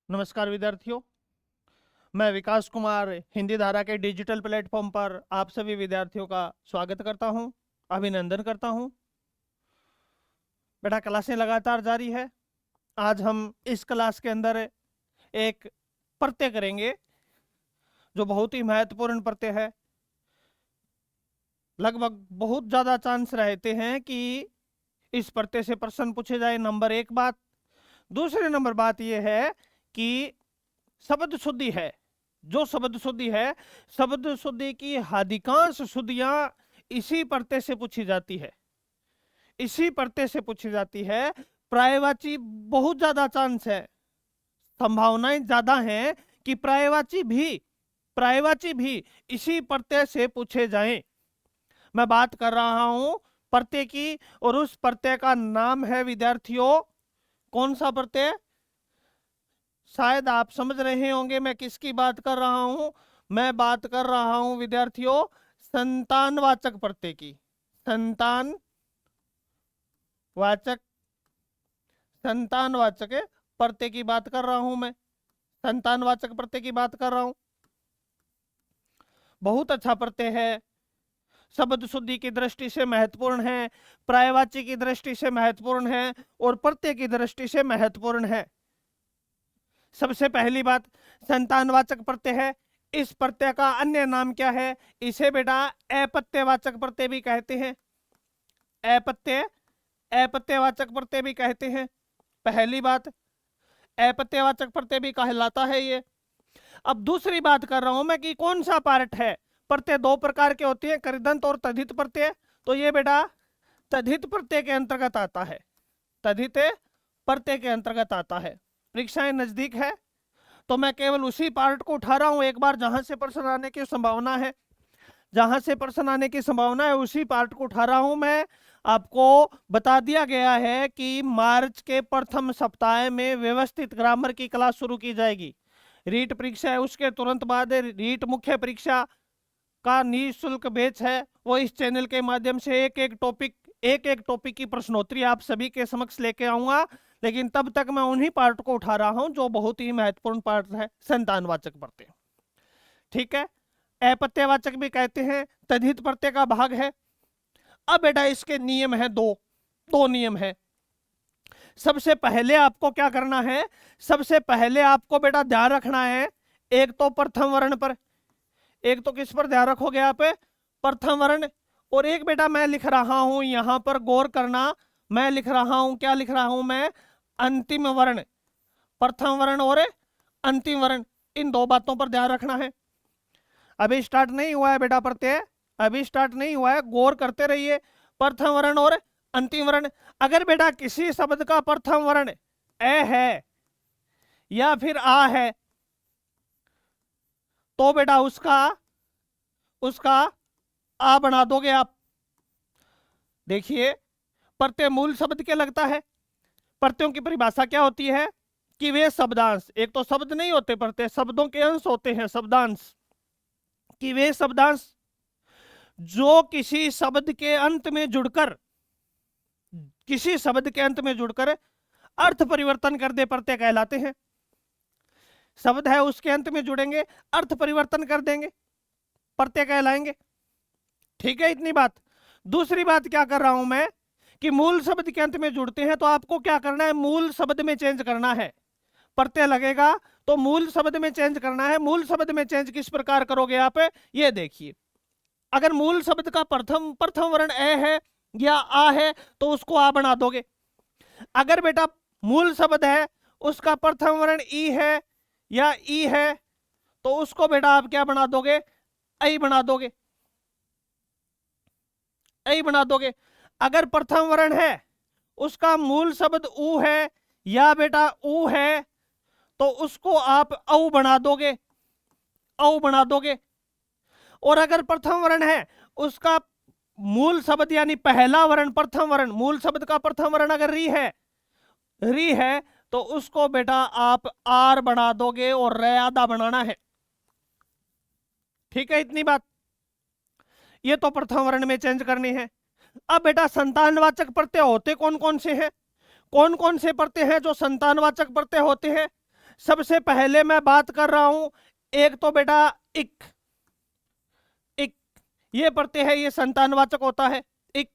नमस्कार विद्यार्थियों, मैं विकास कुमार हिंदी धारा के डिजिटल प्लेटफॉर्म पर आप सभी विद्यार्थियों का स्वागत करता हूं, अभिनंदन करता हूं। बेटा, क्लासें लगातार जारी है। आज हम इस क्लास के अंदर एक प्रत्यय करेंगे जो बहुत ही महत्वपूर्ण प्रत्यय है। लगभग बहुत ज़्यादा चांस रहते हैं कि इस प्रत्यय से प्रश्न पूछे जाए। नंबर एक बात। दूसरे नंबर बात यह है कि शब्द शुद्धि है, जो शब्द शुद्धि है, शब्द शुद्धि की अधिकांश शुद्धियां इसी प्रत्यय से पूछी जाती है, इसी प्रत्यय से पूछी जाती है। प्रायवाची बहुत ज्यादा चांस है, संभावनाएं ज्यादा हैं कि प्रायवाची भी इसी प्रत्यय से पूछे जाएं। मैं बात कर रहा हूं प्रत्यय की, और उस प्रत्यय का नाम है विद्यार्थियों, कौन सा प्रत्यय? शायद आप समझ रहे होंगे मैं किसकी बात कर रहा हूं। मैं बात कर रहा हूं विद्यार्थियों संतानवाचक प्रत्यय की। संतानवाचक प्रत्यय की बात कर रहा हूं मैं, संतानवाचक प्रत्यय की बात कर रहा हूं। बहुत अच्छा प्रत्यय है, शब्द शुद्धि की दृष्टि से महत्वपूर्ण है, पर्यायवाची की दृष्टि से महत्वपूर्ण है, और प्रत्यय की दृष्टि से महत्वपूर्ण है। सबसे पहली बात, संतानवाचक प्रत्यय है। इस प्रत्यय का अन्य नाम क्या है? इसे बेटा अपत्यवाचक प्रत्यय भी कहते हैं। अपत्यवाचक प्रत्यय भी कहते हैं। पहली बात, अपत्यवाचक प्रत्यय भी कहलाता है ये। अब दूसरी बात कर रहा हूं मैं कि कौन सा पार्ट है। प्रत्यय दो प्रकार के होते हैं, कृदंत और तद्धित प्रत्यय। तो ये बेटा तद्धित प्रत्यय के अंतर्गत आता है, तद्धित प्रत्यय के अंतर्गत आता है। परीक्षाएं नजदीक है तो मैं केवल उसी पार्ट को उठा रहा हूं एक बार, जहां से प्रश्न आने की संभावना है, जहां से प्रश्न आने की संभावना है उसी पार्ट को उठा रहा हूं मैं। आपको बता दिया गया है कि मार्च के प्रथम सप्ताह में व्यवस्थित ग्रामर की क्लास शुरू की जाएगी। रीट परीक्षा है, उसके तुरंत बाद रीट मुख्य परीक्षा का निःशुल्क बैच है। वो इस चैनल के माध्यम से एक एक टॉपिक की प्रश्नोत्तरी आप सभी के समक्ष लेके आऊंगा। लेकिन तब तक मैं उन्हीं पार्ट को उठा रहा हूं जो बहुत ही महत्वपूर्ण पार्ट है, संतानवाचक प्रत्यय। ठीक है, अपत्यवाचक भी कहते हैं, तद्धित प्रत्यय का भाग है। अब बेटा इसके नियम है, दो नियम है। सबसे पहले आपको क्या करना है? सबसे पहले आपको बेटा ध्यान रखना है, एक तो प्रथम वर्ण पर, एक तो किस पर ध्यान रखोगे आप? प्रथम वर्ण। और एक बेटा मैं लिख रहा हूं, यहां पर गौर करना, मैं लिख रहा हूं, क्या लिख रहा हूं मैं? अंतिम वर्ण। प्रथम वर्ण और अंतिम वर्ण, इन दो बातों पर ध्यान रखना है। अभी स्टार्ट नहीं हुआ है बेटा प्रत्यय, अभी स्टार्ट नहीं हुआ है, गौर करते रहिए। प्रथम वर्ण और अंतिम वर्ण। अगर बेटा किसी शब्द का प्रथम वर्ण ए है या फिर आ है तो बेटा उसका आ बना दोगे आप। देखिए, प्रत्यय मूल शब्द के लगता है। प्रत्ययों की परिभाषा क्या होती है कि वे शब्दांश, एक तो शब्द नहीं होते प्रत्यय, शब्दों के अंश होते हैं, शब्दांश, कि वे शब्दांश जो किसी शब्द के अंत में जुड़कर अर्थ परिवर्तन कर दे, प्रत्यय कहलाते हैं। शब्द है उसके अंत में जुड़ेंगे, अर्थ परिवर्तन कर देंगे, प्रत्यय कहलाएंगे। ठीक है, इतनी बात। दूसरी बात क्या कर रहा हूं मैं कि मूल शब्द के अंत में जुड़ते हैं तो आपको क्या करना है? मूल शब्द में चेंज करना है। प्रत्यय लगेगा तो मूल शब्द में चेंज करना है। मूल शब्द में चेंज किस प्रकार करोगे आप? ये देखिए, अगर मूल शब्द का प्रथम वर्ण ए है या आ है तो उसको आ बना दोगे। अगर बेटा मूल शब्द है उसका प्रथम वर्ण ई है या ई है तो उसको बेटा आप क्या बना दोगे? ऐ बना दोगे, ऐ बना दोगे। अगर प्रथम वर्ण है उसका मूल शब्द ऊ है या बेटा ऊ है तो उसको आप औ बना दोगे, औ बना दोगे। और अगर प्रथम वर्ण है उसका मूल शब्द यानी पहला वर्ण, प्रथम वर्ण, मूल शब्द का प्रथम वर्ण अगर री है तो उसको बेटा आप आर बना दोगे और रे आधा बनाना है। ठीक है, इतनी बात। ये तो प्रथम वर्ण में चेंज करनी है। अब बेटा संतानवाचक प्रत्यय होते कौन कौन से हैं? कौन कौन से प्रत्यय हैं जो संतानवाचक प्रत्यय होते हैं? सबसे पहले मैं बात कर रहा हूं, एक तो बेटा इक, इक ये प्रत्यय है, ये संतानवाचक होता है। इक,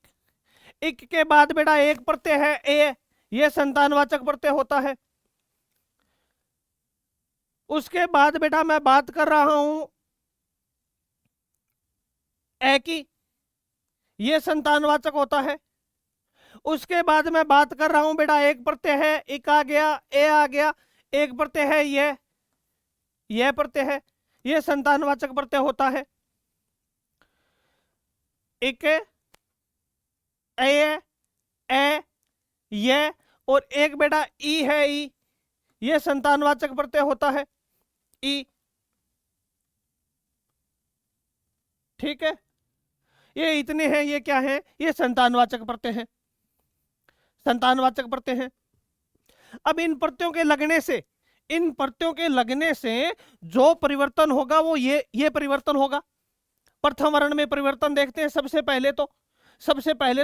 इक के बाद बेटा एक प्रत्यय है ए, ये संतानवाचक प्रत्यय होता है। उसके बाद बेटा मैं बात कर रहा हूं ए की, ये संतानवाचक होता है। उसके बाद मैं बात कर रहा हूं बेटा एक प्रत्यय है, इक आ गया, ए आ गया, एक प्रत्यय है ये प्रत्यय है, ये संतानवाचक प्रत्यय होता है। इक, ए, ये, और एक बेटा ई है, ई, ये संतानवाचक प्रत्यय होता है, ई। ठीक है, ये इतने हैं, ये क्या है, ये संतानवाचक प्रत्यय हैं, संतानवाचक प्रत्यय हैं। अब इन प्रत्ययों के लगने से, इन प्रत्ययों के लगने से जो परिवर्तन होगा वो ये परिवर्तन होगा। प्रथम वर्ण में परिवर्तन देखते हैं सबसे पहले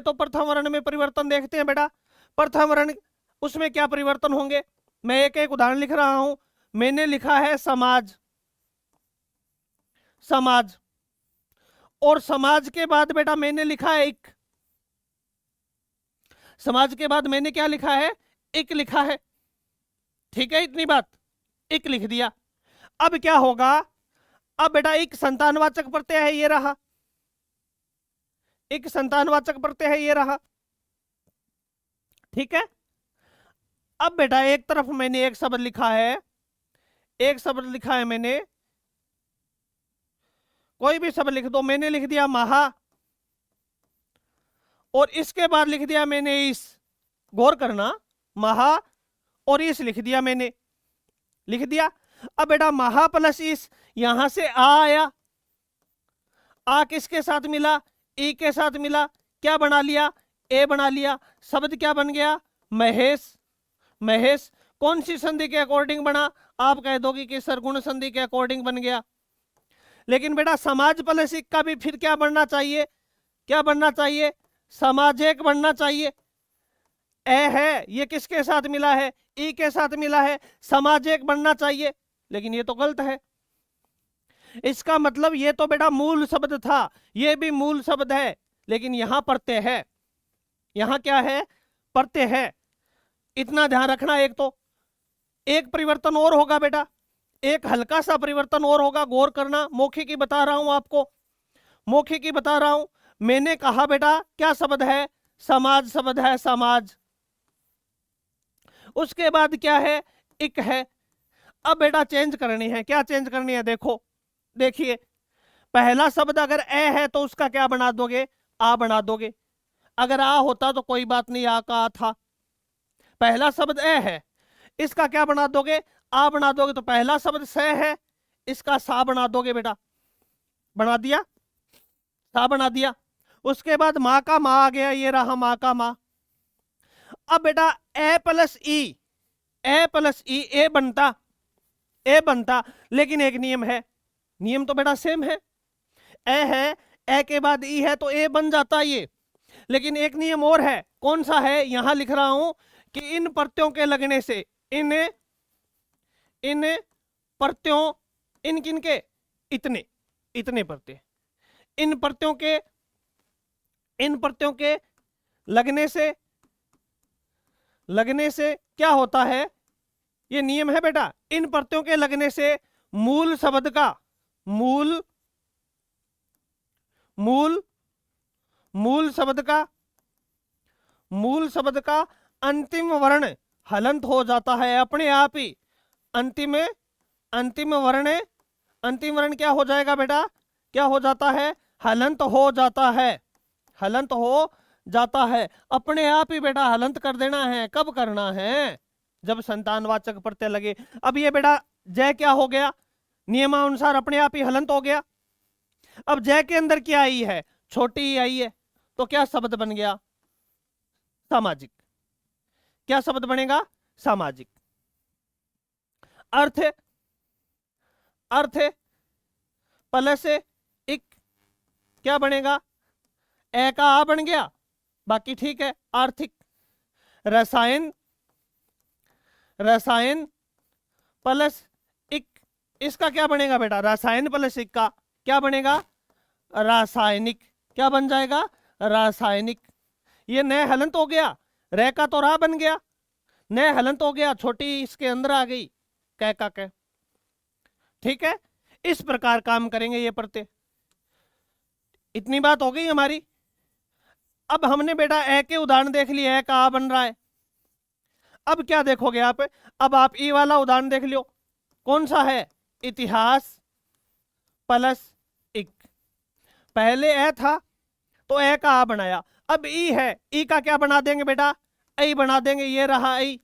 तो प्रथम वर्ण में परिवर्तन देखते हैं बेटा। प्रथम वर्ण, उसमें क्या परिवर्तन होंगे, मैं एक एक उदाहरण लिख रहा हूं। मैंने लिखा है समाज, समाज, और समाज के बाद बेटा मैंने लिखा है इक, समाज के बाद मैंने क्या लिखा है, इक लिखा है। ठीक है, इतनी बात, इक लिख दिया। अब क्या होगा, अब बेटा एक संतानवाचक प्रत्यय है, ये रहा, एक संतानवाचक प्रत्यय है, ये रहा। ठीक है, अब बेटा एक तरफ मैंने एक शब्द लिखा है, एक शब्द लिखा है मैंने, कोई भी शब्द लिख दो, मैंने लिख दिया महा, और इसके बाद लिख दिया मैंने इस, गौर करना, महा और इस लिख दिया मैंने, लिख दिया। अब बेटा महा प्लस इस, यहां से आ आया, आ किसके साथ मिला, ई के साथ मिला, क्या बना लिया, ए बना लिया। शब्द क्या बन गया, महेश, महेश। कौन सी संधि के अकॉर्डिंग बना, आप कह दोगे कि सरगुण संधि के अकॉर्डिंग बन गया। लेकिन बेटा समाज प्लस इक का भी फिर क्या बनना चाहिए, क्या बनना चाहिए, समाजिक बनना चाहिए। ए है, ये किसके साथ मिला है, ई के साथ मिला है, समाजिक बनना चाहिए, लेकिन ये तो गलत है। इसका मतलब ये तो बेटा मूल शब्द था, ये भी मूल शब्द है, लेकिन यहां प्रत्यय है, यहां क्या है, प्रत्यय है। इतना ध्यान रखना। एक तो एक परिवर्तन और होगा बेटा, एक हल्का सा परिवर्तन और होगा, गौर करना। मौखिकी बता रहा हूं आपको, मौखिकी बता रहा हूं। मैंने कहा बेटा क्या शब्द है, समाज शब्द है, समाज। उसके बाद क्या है, इक है। अब बेटा चेंज करनी है, क्या चेंज करनी है, देखो, देखिए, पहला शब्द अगर ए है तो उसका क्या बना दोगे, आ बना दोगे। अगर आ होता तो कोई बात नहीं, आ का आ था। पहला शब्द ए है, इसका क्या बना दोगे, आ बना दोगे। तो पहला शब्द स है, इसका सा बना दोगे बेटा, बना दिया, सा बना दिया। उसके बाद माँ का माँ आ गया, ये रहा माँ का माँ। अब बेटा ए प्लस ई, ए प्लस ई, ए बनता, ए बनता, लेकिन एक नियम है, नियम तो बेटा सेम है, ए है, ए के बाद ई है तो ए बन जाता ये। लेकिन एक नियम और है, कौन सा है, यहां लिख रहा हूं कि इन प्रत्ययों के लगने से, इन प्रत्ययों, इन किन के, इतने, इतने प्रत्यय, इन प्रत्ययों के लगने से क्या होता है, ये नियम है बेटा। इन प्रत्ययों के लगने से मूल शब्द का, मूल शब्द का अंतिम वर्ण हलंत हो जाता है अपने आप ही। अंतिम वर्ण क्या हो जाएगा बेटा, क्या हो जाता है, हलंत हो जाता है, हलंत हो जाता है अपने आप ही बेटा, हलंत कर देना है। कब करना है, जब संतानवाचक प्रत्यय लगे। अब ये बेटा जय क्या हो गया, नियमानुसार अपने आप ही हलंत हो गया। अब जय के अंदर क्या आई है, छोटी ही आई है, तो क्या शब्द बन गया, सामाजिक। क्या शब्द बनेगा, सामाजिक। अर्थ, प्लस इक क्या बनेगा, ए का आ बन गया, बाकी ठीक है। आर्थिक, रसायन प्लस इक, इसका क्या बनेगा बेटा? रासायन प्लस इक का क्या बनेगा? रासायनिक। क्या बन जाएगा? रासायनिक। ये नए हलंत हो गया, रे का तो रा बन गया, नए हलंत हो गया, छोटी इसके अंदर आ गई, कै का कै। ठीक है, इस प्रकार काम करेंगे ये प्रत्यय। इतनी बात हो गई हमारी। अब हमने बेटा ए के उदाहरण देख लिए, ए का आ बन रहा है। अब क्या देखोगे आप? अब आप ई वाला उदाहरण देख लियो, कौन सा है? इतिहास प्लस इक। पहले ए था तो ए का आ बनाया, अब ई है, ई का क्या बना देंगे बेटा? ऐ बना देंगे, ये रहा ऐ,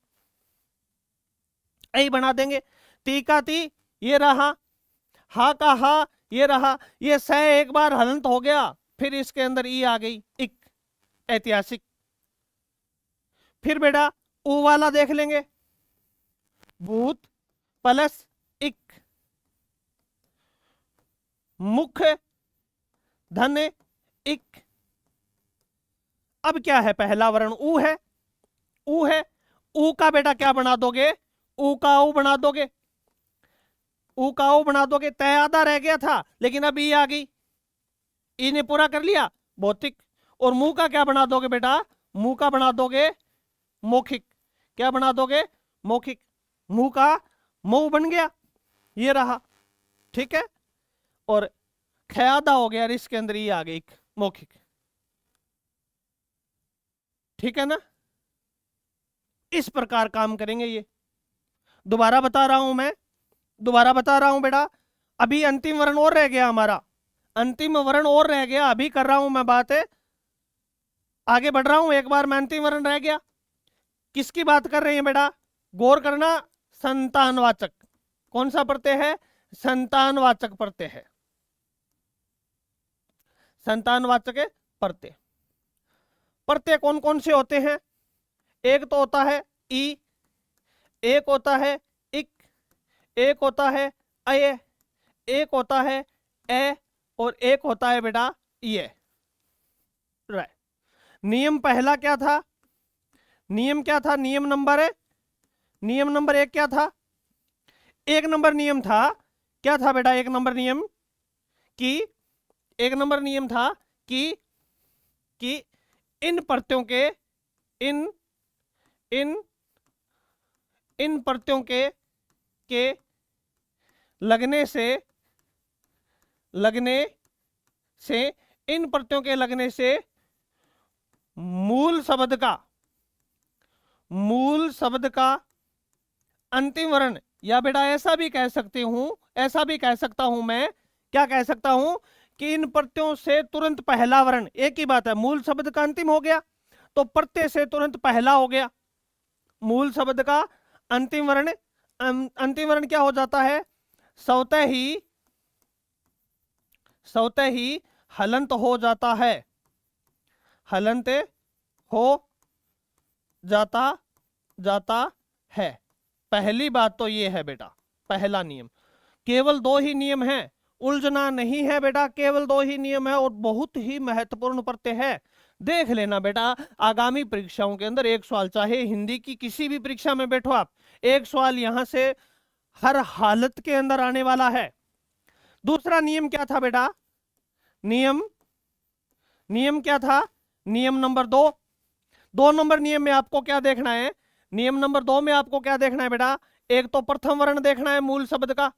ऐ बना देंगे। ती का ती, ये रहा, हा का हा, ये रहा। ये स एक बार हलंत हो गया, फिर इसके अंदर ई आ गई, इक, ऐतिहासिक। फिर बेटा ऊ वाला देख लेंगे, भूत प्लस इक, मुख्य धन इक। अब क्या है? पहला वर्ण ऊ है, ऊ है, ऊ का बेटा क्या बना दोगे? ऊ का ऊ बना दोगे, ऊ का ऊ बना दोगे। तय आधा रह गया था, लेकिन अब ई आ गई, ई ने पूरा कर लिया, भौतिक। और मुंह का क्या बना दोगे बेटा? मुंह का बना दोगे मौखिक। क्या बना दोगे? मौखिक। मुंह का मुंह बन गया, ये रहा। ठीक है, और खयादा हो गया, इसके अंदर ये आ गई मौखिक। ठीक है ना? इस प्रकार काम करेंगे ये। दोबारा बता रहा हूं मैं, दोबारा बता रहा हूं बेटा। अभी अंतिम वर्ण और रह गया हमारा, अंतिम वर्ण और रह गया। अभी कर रहा हूं मैं बात है, आगे बढ़ रहा हूं, एक बार में अंतिम वर्ण रह गया। किसकी बात कर रहे हैं बेटा? गौर करना, संतानवाचक। कौन सा प्रत्यय है? संतानवाचक प्रत्यय है, संतानवाचक प्रत्यय। प्रत्यय कौन कौन से होते हैं? एक तो होता है ई, एक होता है इक, एक होता है अय, एक होता है ए, और एक होता है बेटा ये। राइट। नियम पहला क्या था? नियम क्या था? नियम नंबर एक क्या था? एक नंबर नियम था, क्या था बेटा? एक नंबर नियम कि, एक नंबर नियम था कि इन प्रत्ययों के, इन प्रत्ययों के लगने से इन प्रत्ययों के लगने से मूल शब्द का अंतिम वर्ण, या बेटा ऐसा भी कह सकती हूं, ऐसा भी कह सकता हूं मैं, क्या कह सकता हूं कि इन प्रत्ययों से तुरंत पहला वर्ण, एक ही बात है, मूल शब्द का अंतिम हो गया तो प्रत्यय से तुरंत पहला हो गया। मूल शब्द का अंतिम वर्ण, अंतिम वर्ण क्या हो जाता है? स्वतः ही हलंत हो जाता है, हलंत हो जाता है। पहली बात तो ये है बेटा, पहला नियम। केवल दो ही नियम है, उलझना नहीं है बेटा, केवल दो ही नियम है, और बहुत ही महत्वपूर्ण प्रत्यय है। देख लेना बेटा, आगामी परीक्षाओं के अंदर एक सवाल, चाहे हिंदी की किसी भी परीक्षा में बैठो आप, एक सवाल यहां से हर हालत के अंदर आने वाला है। दूसरा नियम क्या था बेटा? नियम क्या था? नियम नंबर 2। 2 नंबर नियम में आपको क्या देखना है? नियम नंबर 2 में आपको क्या देखना है बेटा? एक तो प्रथम वर्ण देखना है, मूल शब्द का,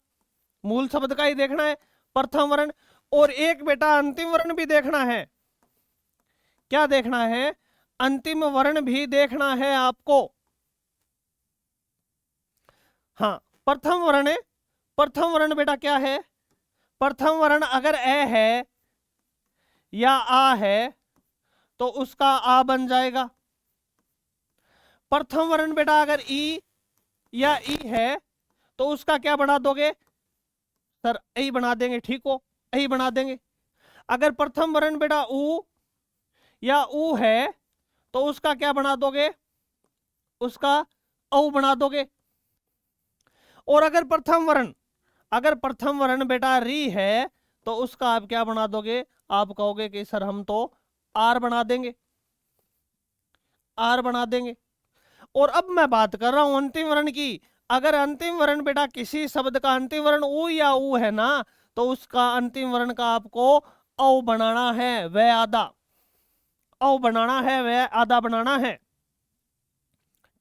मूल शब्द का ही देखना है, प्रथम वर्ण। और एक बेटा अंतिम वर्ण भी देखना है। क्या देखना है? अंतिम वर्ण भी देखना है आपको। हाँ, प्रथम वर्ण बेटा क्या है? प्रथम वर्ण अगर ए है या आ है तो उसका आ बन जाएगा। प्रथम वर्ण बेटा अगर ई या ई है तो उसका क्या बना दोगे? सर ऐ बना देंगे, ठीक हो, ऐ बना देंगे। अगर प्रथम वर्ण बेटा ऊ या ऊ है तो उसका क्या बना दोगे? उसका औ बना दोगे। और अगर प्रथम वर्ण बेटा री है तो उसका आप क्या बना दोगे? आप कहोगे कि सर हम तो आर बना देंगे, आर बना देंगे। और अब मैं बात कर रहा हूं अंतिम वर्ण की। अगर अंतिम वर्ण बेटा किसी शब्द का अंतिम वर्ण ऊ या ऊ है ना, तो उसका अंतिम वर्ण का आपको औ बनाना है, वह आधा औ बनाना है, वह आधा बनाना है।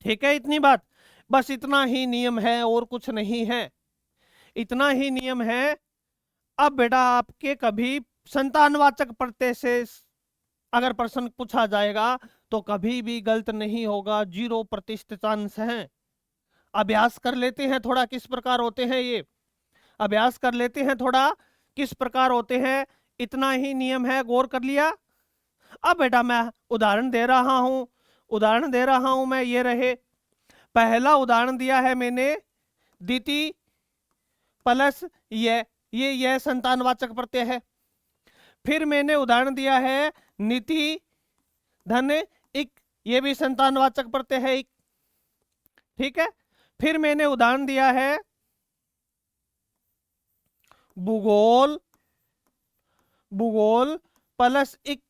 ठीक है, इतनी बात, बस इतना ही नियम है और कुछ नहीं है, इतना ही नियम है। अब बेटा आपके कभी संतानवाचक प्रत्यय से अगर प्रश्न पूछा जाएगा तो कभी भी गलत नहीं होगा, 0% चांस है। अभ्यास कर लेते हैं थोड़ा किस प्रकार होते हैं ये, अभ्यास कर लेते हैं थोड़ा किस प्रकार होते हैं। इतना ही नियम है, गौर कर लिया। अब बेटा मैं उदाहरण दे रहा हूं, उदाहरण दे रहा हूं मैं, ये रहे पहला उदाहरण दिया है मैंने, द्वितीय प्लस ये संतानवाचक प्रत्यय है। फिर मैंने उदाहरण दिया है नीति धन इक, ये भी संतानवाचक प्रत्यय है इक। ठीक है, फिर मैंने उदाहरण दिया है भूगोल, भूगोल प्लस इक,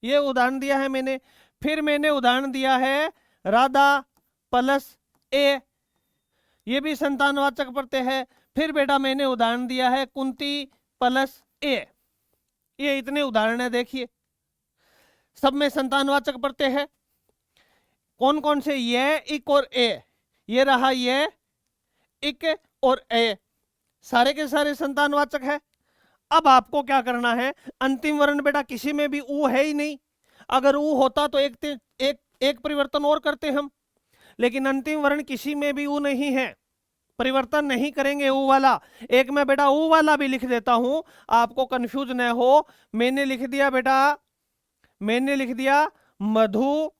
ये उदाहरण दिया है मैंने। फिर मैंने उदाहरण दिया है राधा प्लस ए, ये भी संतानवाचक प्रत्यय है। फिर बेटा मैंने उदाहरण दिया है कुंती प्लस ए, ये इतने उदाहरण है, देखिए सब में संतानवाचक प्रत्यय है। कौन कौन से, ये इक और ए, ये रहा ये इक और ए, सारे के सारे संतानवाचक है। अब आपको क्या करना है, अंतिम वर्ण बेटा किसी में भी ऊ है ही नहीं, अगर ऊ होता तो एक परिवर्तन और करते हम, लेकिन अंतिम वर्ण किसी में भी ऊ नहीं है, परिवर्तन नहीं करेंगे ऊ वाला। एक मैं बेटा ऊ वाला भी लिख देता हूं, आपको कंफ्यूज न हो। मैंने लिख दिया बेटा, मैंने लिख दिया मधु,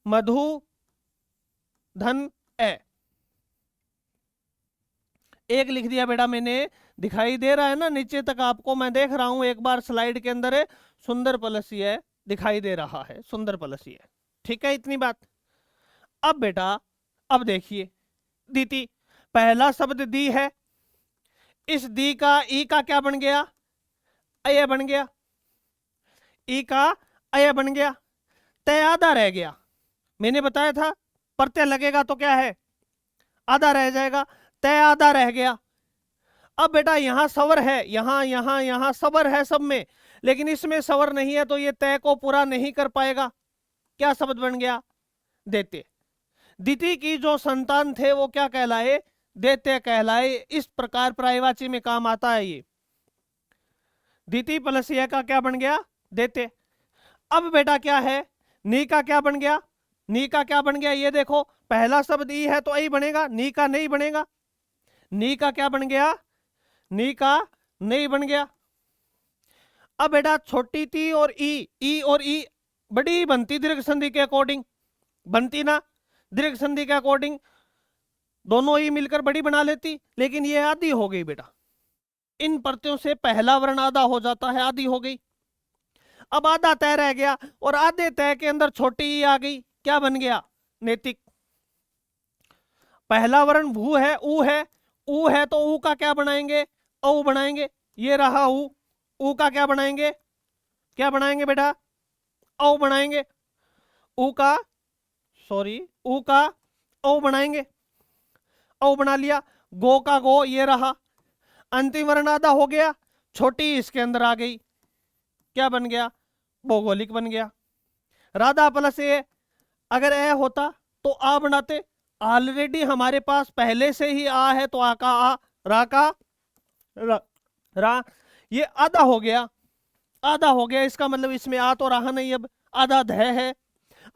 मधु धन ए, एक लिख दिया बेटा मैंने, दिखाई दे रहा है ना नीचे तक आपको, मैं देख रहा हूं एक बार स्लाइड के अंदर है, सुंदर प्लस ये दिखाई दे रहा है, सुंदर प्लस ये। ठीक है, इतनी बात। अब बेटा अब देखिए दीति, पहला शब्द दी है, इस दी का ई का क्या बन गया, अय बन गया, ई का अय बन गया, तय आधा रह गया। मैंने बताया था प्रत्यय लगेगा तो क्या है, आधा रह जाएगा, तय आधा रह गया। अब बेटा यहां सवर है, यहां सवर है सब में, लेकिन इसमें सवर नहीं है, तो ये तय को पूरा नहीं कर पाएगा। क्या शब्द बन गया, देते। दिति की जो संतान थे वो क्या कहलाए, देते कहलाए। इस प्रकार पर्यायवाची में काम आता है ये, दिति प्लस ये का क्या बन गया, देते। अब बेटा क्या है, नी का क्या बन गया, नी का क्या बन गया, ये देखो पहला शब्द ई है तो ई बनेगा, नी का नहीं बनेगा। नी का क्या बन गया, नी का नहीं बन गया। अब बेटा छोटी ती और ई और ई बड़ी बनती दीर्घ संधि के अकॉर्डिंग, बनती ना दीर्घ संधि के अकॉर्डिंग, दोनों ही मिलकर बड़ी बना लेती, लेकिन ये आधी हो गई बेटा। इन प्रत्ययों से पहला वर्ण आधा हो जाता है, आधी हो गई। अब आधा तय रह गया, और आधे तय के अंदर छोटी ई आ गई, क्या बन गया, नैतिक। पहला वर्ण भू है, ऊ है, ऊ है तो ऊ का क्या बनाएंगे, औ बनाएंगे, ये रहा ऊ का क्या बनाएंगे, क्या बनाएंगे बेटा, औ बनाएंगे। ऊ का सॉरी ऊ का औ बनाएंगे, औ बना लिया। गो का गो, ये रहा, अंतिम वर्ण आधा हो गया, छोटी इसके अंदर आ गई, क्या बन गया, भौगोलिक बन गया। राधा प्लस ए, अगर ए होता तो आ बनाते, ऑलरेडी हमारे पास पहले से ही आ है, तो आ का आ, रा का रा, ये आधा हो गया, आधा हो गया, इसका मतलब इसमें आ तो रहा नहीं, अब आधा धय है,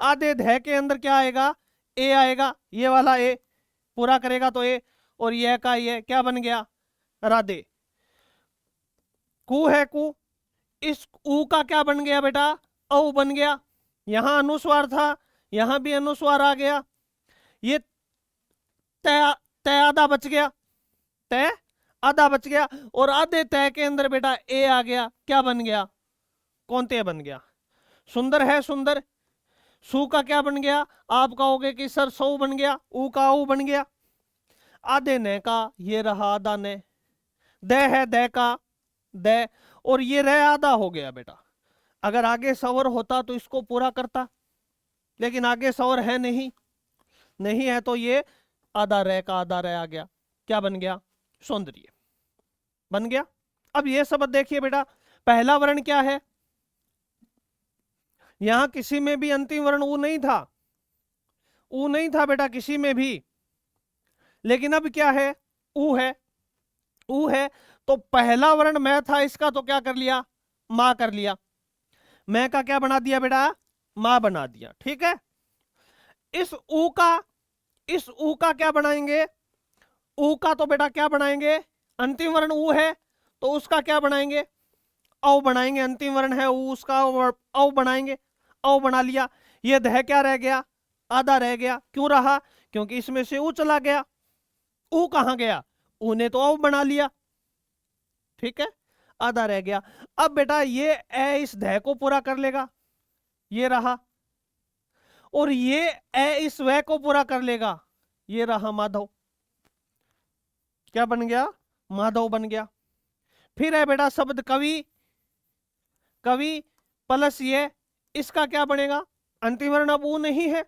आधे धय के अंदर क्या आएगा, ए आएगा, ये वाला ए पूरा करेगा तो ए, और यह का ये क्या बन गया, राधे। कु है कु, इस ऊ का क्या बन गया बेटा, औ बन गया। यहां अनुस्वार था, यहां भी अनुस्वार आ गया, ये तय तय आधा बच गया, तय आधा बच गया, और आधे तय के अंदर बेटा ए आ गया, क्या बन गया, कौन तय बन गया, सुंदर है सुंदर। सू का क्या बन गया, आप कहोगे कि सर सौ बन गया, ऊ का ऊ बन गया। आधे ने का, ये रहा आधा ने, दे है दे का दे, और ये रह आधा हो गया बेटा। अगर आगे सवर होता तो इसको पूरा करता, लेकिन आगे सवर है नहीं, नहीं है तो ये आधा रह का आधा रह आ गया, क्या बन गया? सौंदर्य बन गया। अब ये शब्द देखिए बेटा, पहला वर्ण क्या है? यहां किसी में भी अंतिम वर्ण ऊ नहीं था, ऊ नहीं था बेटा किसी में भी, लेकिन अब क्या है? ऊ है, ऊ है। तो पहला वर्ण मैं था, इसका तो क्या कर लिया? मां कर लिया। मैं का क्या बना दिया बेटा? मां बना दिया। ठीक है। इस ऊ का, इस ऊ का क्या बनाएंगे? ऊ का तो बेटा क्या बनाएंगे? अंतिम वर्ण ऊ है तो उसका क्या बनाएंगे? औ बनाएंगे। अंतिम वर्ण है ऊ, उसका औ बनाएंगे। औ बना लिया। ये दह क्या रह गया? आधा रह गया। क्यों रहा? क्योंकि इसमें से ऊ चला गया। ऊ कहां गया? ऊ ने तो औ बना लिया। ठीक है, आधा रह गया। अब बेटा ये ए इस दह को पूरा कर लेगा, ये रहा, और ये ए इस वह को पूरा कर लेगा, ये रहा माधव। क्या बन गया? माधव बन गया। फिर है बेटा शब्द कवि, कवि प्लस ये, इसका क्या बनेगा? अंतिम वर्ण अब ऊ नहीं है,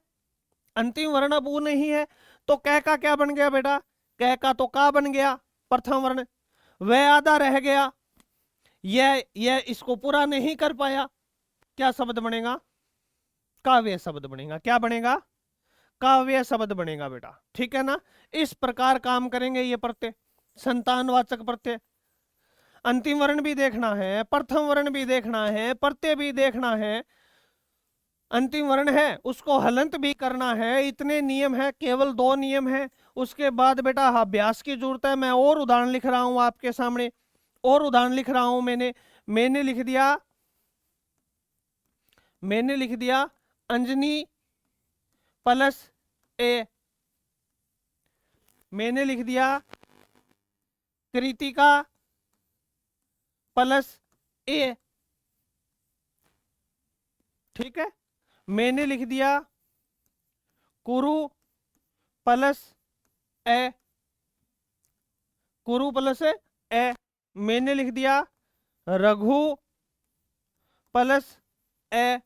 अंतिम वर्ण अब ऊ नहीं है, तो कै का क्या बन गया बेटा? कै का तो का बन गया प्रथम वर्ण, वह आधा रह गया, यह इसको पूरा नहीं कर पाया, क्या शब्द बनेगा? काव्य शब्द बनेगा। क्या बनेगा? काव्य शब्द बनेगा बेटा। ठीक है ना? इस प्रकार काम करेंगे ये प्रत्यय, संतानवाचक प्रत्यय। अंतिम वर्ण भी देखना है, प्रथम वर्ण भी देखना है, प्रत्यय भी देखना है, अंतिम वर्ण है उसको हलंत भी करना है। इतने नियम है, केवल 2 नियम है। उसके बाद बेटा अभ्यास की जरूरत है। मैं और उदाहरण लिख रहा हूं आपके सामने, और उदाहरण लिख रहा हूं। मैंने लिख दिया, मैंने लिख दिया अंजनी प्लस ए, मैंने लिख दिया कृतिका प्लस ए। ठीक है, मैंने लिख दिया कुरु प्लस ए, कुरु प्लस ए। मैंने लिख दिया रघु प्लस ए।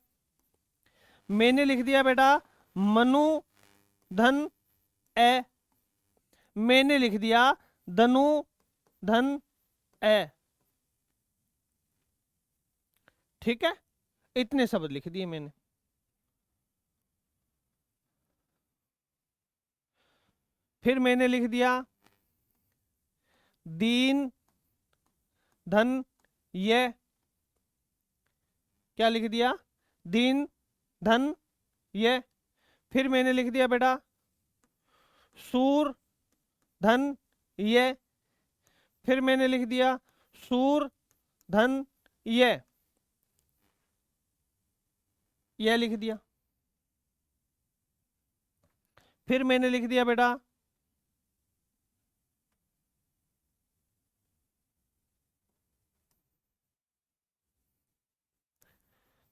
मैंने लिख दिया बेटा मनु धन ए। मैंने लिख दिया धनु धन ए। ठीक है, इतने शब्द लिख दिए मैंने। फिर मैंने लिख दिया दीन धन ये, क्या लिख दिया? दीन धन ये। फिर मैंने लिख दिया बेटा सूर धन ये। फिर मैंने लिख दिया सूर धन ये लिख दिया। फिर मैंने लिख दिया बेटा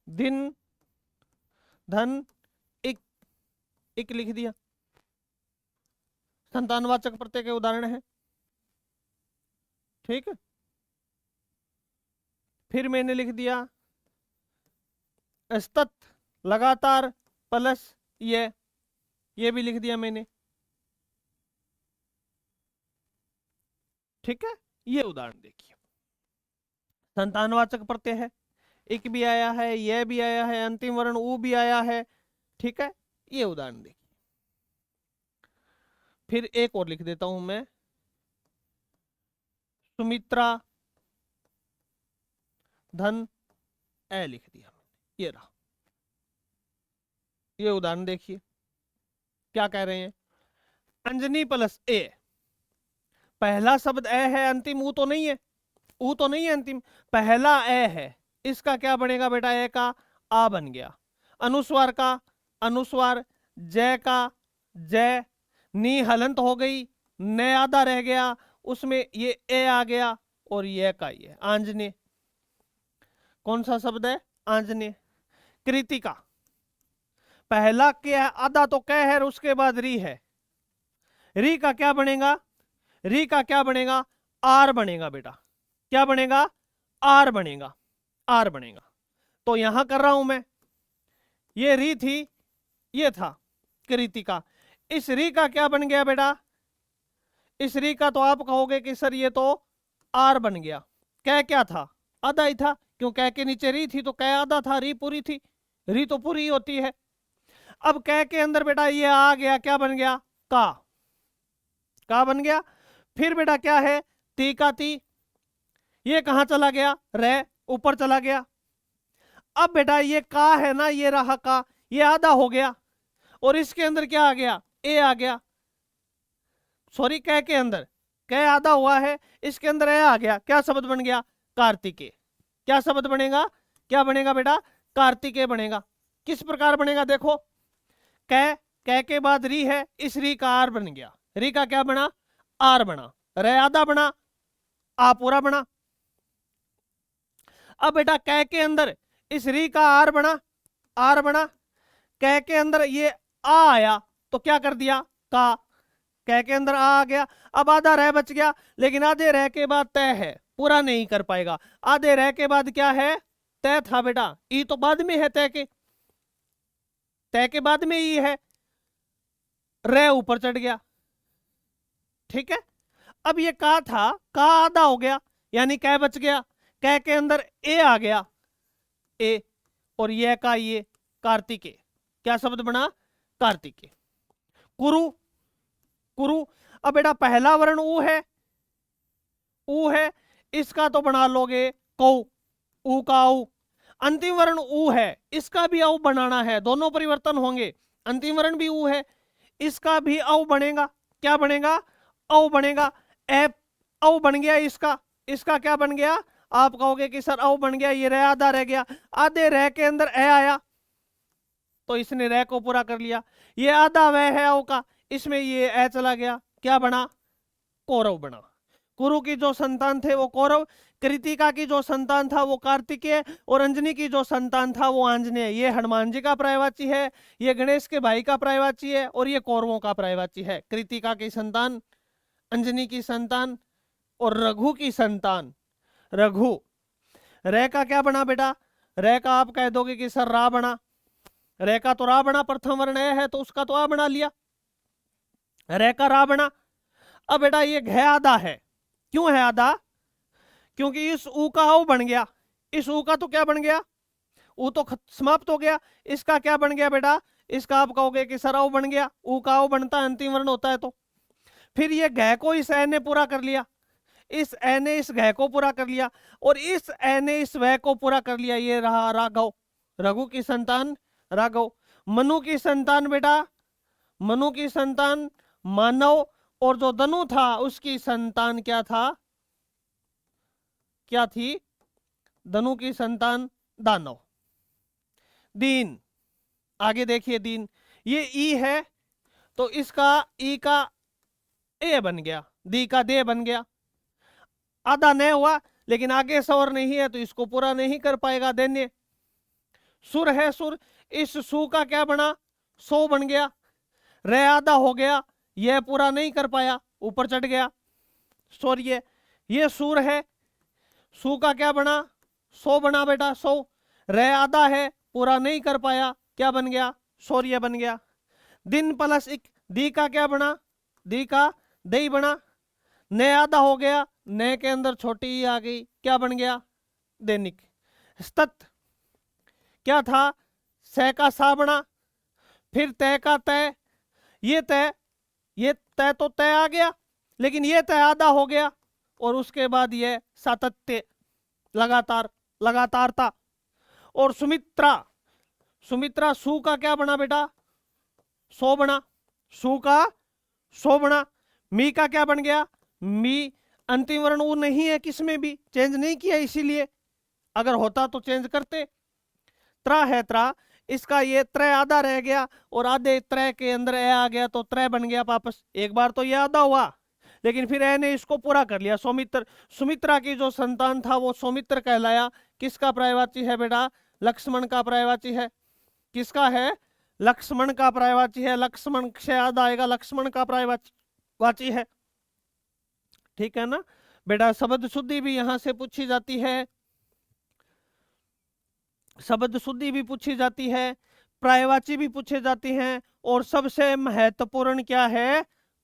दिन धन इक, इक लिख दिया। संतानवाचक प्रत्यय के उदाहरण है। ठीक है, फिर मैंने लिख दिया सतत लगातार प्लस ये भी लिख दिया मैंने। ठीक है, ये उदाहरण देखिए, संतानवाचक प्रत्यय है, एक भी आया है, यह भी आया है, अंतिम वर्ण ऊ भी आया है। ठीक है, ये उदाहरण देखिए। फिर एक और लिख देता हूं मैं, सुमित्रा धन ए लिख दिया मैंने, ये रहा। ये उदाहरण देखिए, क्या कह रहे हैं? अंजनी प्लस ए, पहला शब्द ए है, अंतिम ऊ तो नहीं है, ऊ तो नहीं है अंतिम, पहला ए है, इसका क्या बनेगा बेटा? ए का आ बन गया। अनुस्वार का अनुस्वार, जय का जय, नी हलंत हो गई, न आधा रह गया, उसमें ये ए आ गया, और ये का ये आंजने। कौन सा शब्द है? आंजने। कृतिका, पहला क्या? आधा तो कै है, उसके बाद री है, री का क्या बनेगा? री का क्या बनेगा? आर बनेगा बेटा। क्या बनेगा? आर बनेगा, आर बनेगा। तो यहां कर रहा हूं मैं, ये री थी, ये था कृतिका, इस री का क्या बन गया बेटा? इस री का तो आप कहोगे कि सर ये तो आर बन गया। कै क्या था? आधा ही था, क्यों कै के नीचे री थी तो कै आधा था, री पूरी थी, री तो पूरी होती है। अब कै के अंदर बेटा ये आ गया, क्या बन गया? का बन गया। फिर बेटा क्या है? ती का ती, ये कहां चला गया? रे ऊपर चला गया। अब बेटा ये का है ना, ये रहा का, ये आधा हो गया, और इसके अंदर क्या आ गया? ए आ गया। सॉरी, कै के अंदर कै आधा हुआ है, इसके अंदर ए आ गया। क्या शब्द बन गया? कार्तिकेय। क्या शब्द बनेगा? क्या बनेगा बेटा? कार्तिकेय बनेगा। किस प्रकार बनेगा? देखो, कै, कै के बाद री है, इस री का आर बन गया। री का क्या बना? आर बना। रे आधा बना, आ पूरा बना। अब बेटा कै के अंदर इस री का आर बना, आर बना। कै के अंदर ये आ आया तो क्या कर दिया? का। कै के अंदर आ गया। अब आधा रह बच गया, लेकिन आधे रह के बाद तय है, पूरा नहीं कर पाएगा। आधे रह के बाद क्या है? तय था बेटा। ई तो बाद में है, तय के बाद में ई है। रे ऊपर चढ़ गया, ठीक है। अब ये का था, का आधा हो गया, यानी कै बच गया। कै के अंदर ए आ गया, ए, और ये का ये कार्तिकेय। क्या शब्द बना? कार्तिकेय। कुरु, कुरु। अब बेटा पहला वर्ण ऊ है, ऊ है, इसका तो बना लोगे कौ, ऊ का ऊ। अंतिम वर्ण ऊ है, इसका भी औ बनाना है, दोनों परिवर्तन होंगे। अंतिम वर्ण भी ऊ है, इसका भी औ बनेगा। क्या बनेगा? औ बनेगा। ए औ बन गया इसका, इसका क्या बन गया? आप कहोगे कि सर औ बन गया, ये रह आधा रह गया। आधे रह के अंदर ए आया तो इसने रह को पूरा कर लिया। ये आधा वह है औ का, इसमें ये ए चला गया, क्या बना? कौरव बना। कुरु की जो संतान थे वो कौरव, कृतिका की जो संतान था वो कार्तिकेय, और अंजनी की जो संतान था वो आंजनेय। ये हनुमान जी का पर्यायवाची है, ये गणेश के भाई का पर्यायवाची है, और ये कौरवों का पर्यायवाची है। कृतिका की संतान, अंजनी की संतान, और रघु की संतान। रघु। रे का क्या बना बेटा? रे का आप कह दोगे कि सर रा बना। रे का तो रा बना, प्रथम वर्ण है तो उसका तो आ बना लिया, रे का रा बना। अब बेटा ये घ आधा है, क्यों है आधा? क्योंकि इस ऊ का औ बन गया, इस ऊ का तो क्या बन गया? ऊ तो समाप्त हो गया। इसका क्या बन गया बेटा? इसका आप कहोगे कि सर औ बन गया, ऊ का औ बनता है, अंतिम वर्ण होता है तो। फिर ये घ को इस ए ने पूरा कर लिया, इस ए ने इस घ को पूरा कर लिया, और इस ए ने इस वह को पूरा कर लिया। ये रहा राघव, रघु की संतान राघव। मनु की संतान बेटा, मनु की संतान मानव, और जो दनु था उसकी संतान क्या था? क्या थी? दनु की संतान दानव। दीन, आगे देखिए दीन, ये ई है तो इसका ई का ए बन गया, दी का दे बन गया। आधा न हुआ, लेकिन आगे स्वर नहीं है तो इसको पूरा नहीं कर पाएगा। दैन्य। सुर है, सुर, इस सु का क्या बना? सो बन गया। रे आधा हो गया, यह पूरा नहीं कर पाया, ऊपर चढ़ गया। सॉरी, ये सुर है, सु का क्या बना? सो बना बेटा, सो। रे आधा है, पूरा नहीं कर पाया, क्या बन गया? सौर्य बन गया। दिन प्लस इक, दी का क्या बना? दी का दई बना। ने आधा हो गया, ने के अंदर छोटी ई आ गई, क्या बन गया? दैनिक। स्तत क्या था? सह का सा बना। फिर तय का तय, ये तय तो तय आ गया, लेकिन ये तय आधा हो गया, और उसके बाद ये सातत्य, लगातार, लगातारता। और सुमित्रा, सुमित्रा सु का क्या बना बेटा? सो बना, सु का सो बना। मी का क्या बन गया? मी। अंतिम वर्ण ऊ नहीं है, किसमें भी चेंज नहीं किया, इसीलिए, अगर होता तो चेंज करते। त्रा है, त्रा, इसका ये त्रय आधा रह गया, और आधे त्रय के अंदर ए आ गया तो त्रय बन गया वापस। एक बार तो ये आधा हुआ, लेकिन फिर ए ने इसको पूरा कर लिया। सौमित्र, सुमित्रा की जो संतान था वो सौमित्र कहलाया। किसका पर्यायवाची है बेटा? लक्ष्मण का पर्यायवाची है। किसका है? लक्ष्मण का पर्यायवाची है। लक्ष्मण से आधा आएगा, लक्ष्मण का पर्यायवाची है, ठीक है ना बेटा। शब्द शुद्धि भी यहां से पूछी जाती है, शब्द शुद्धि भी पूछी जाती है, पर्यायवाची भी पूछे जाती हैं, और सबसे महत्वपूर्ण क्या है,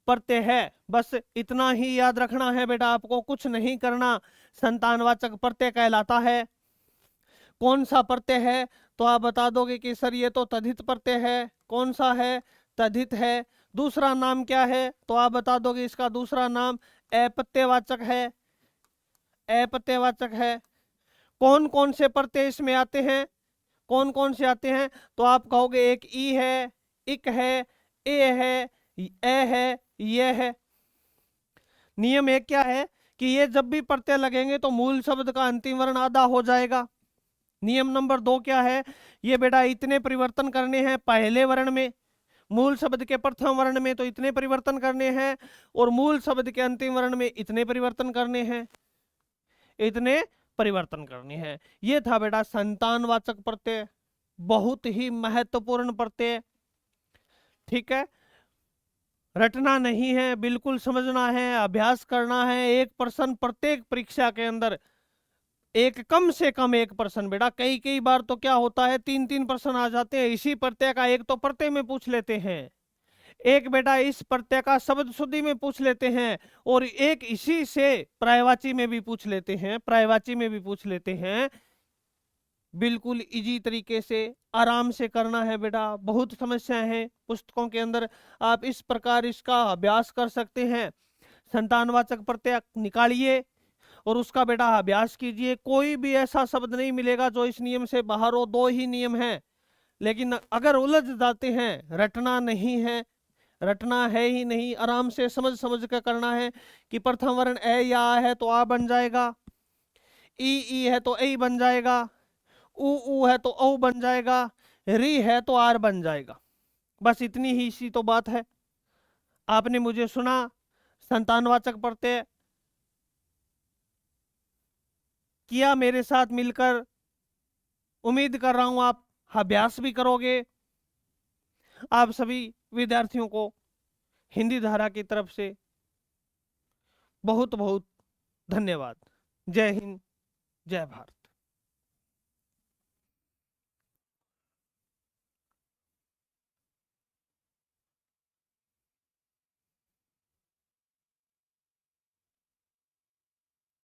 प्रत्यय है। बस इतना ही याद रखना है बेटा, आपको कुछ नहीं करना। संतानवाचक प्रत्यय कहलाता है। कौन सा प्रत्यय है, तो आप बता दोगे कि सर ये तो तद्धित प्रत्यय है। कौन सा है, तद्धित है। दूसरा नाम क्या है, तो आप बता दोगे इसका दूसरा नाम अप्रत्ययवाचक है। अप्रत्ययवाचक है। कौन कौन से प्रत्यय इसमें आते हैं, कौन कौन से आते हैं, तो आप कहोगे एक ई है, इक है, ए है, ए है, ये है। नियम एक क्या है कि ये जब भी प्रत्यय लगेंगे तो मूल शब्द का अंतिम वर्ण आधा हो जाएगा। नियम नंबर 2 क्या है, ये बेटा इतने परिवर्तन करने हैं पहले वर्ण में, मूल शब्द के प्रथम वर्ण में तो इतने परिवर्तन करने हैं, और मूल शब्द के अंतिम वर्ण में इतने परिवर्तन करने हैं, इतने परिवर्तन करने हैं। ये था बेटा संतानवाचक प्रत्यय, बहुत ही महत्वपूर्ण प्रत्यय। ठीक है, रटना नहीं है, बिल्कुल समझना है, अभ्यास करना है। एक प्रश्न प्रत्येक परीक्षा के अंदर, एक कम से कम एक प्रश्न बेटा, कई कई बार तो क्या होता है 3-3 प्रश्न आ जाते हैं इसी प्रत्यय का। एक तो प्रत्यय में पूछ लेते हैं, एक बेटा इस प्रत्यय का शब्द शुद्धि में पूछ लेते हैं, और एक इसी से पर्यायवाची में भी पूछ लेते हैं, पर्यायवाची में भी पूछ लेते हैं। बिल्कुल इजी तरीके से आराम से करना है बेटा। बहुत समस्याएं हैं पुस्तकों के अंदर, आप इस प्रकार इसका अभ्यास कर सकते हैं। संतानवाचक प्रत्यय निकालिए और उसका बेटा अभ्यास कीजिए। कोई भी ऐसा शब्द नहीं मिलेगा जो इस नियम से बाहर हो। 2 ही नियम हैं, लेकिन अगर उलझ जाते हैं, रटना नहीं है, रटना है ही नहीं, आराम से समझ समझ कर करना है कि प्रथम वर्ण ए या आ है तो आ बन जाएगा, ई है तो ए बन जाएगा, ऊ है तो औ बन जाएगा, री है तो आर बन जाएगा। बस इतनी ही सी तो बात है। आपने मुझे सुना, संतानवाचक प्रत्यय किया मेरे साथ मिलकर। उम्मीद कर रहा हूं आप अभ्यास भी करोगे। आप सभी विद्यार्थियों को हिंदी धारा की तरफ से बहुत बहुत धन्यवाद। जय हिंद, जय भारत।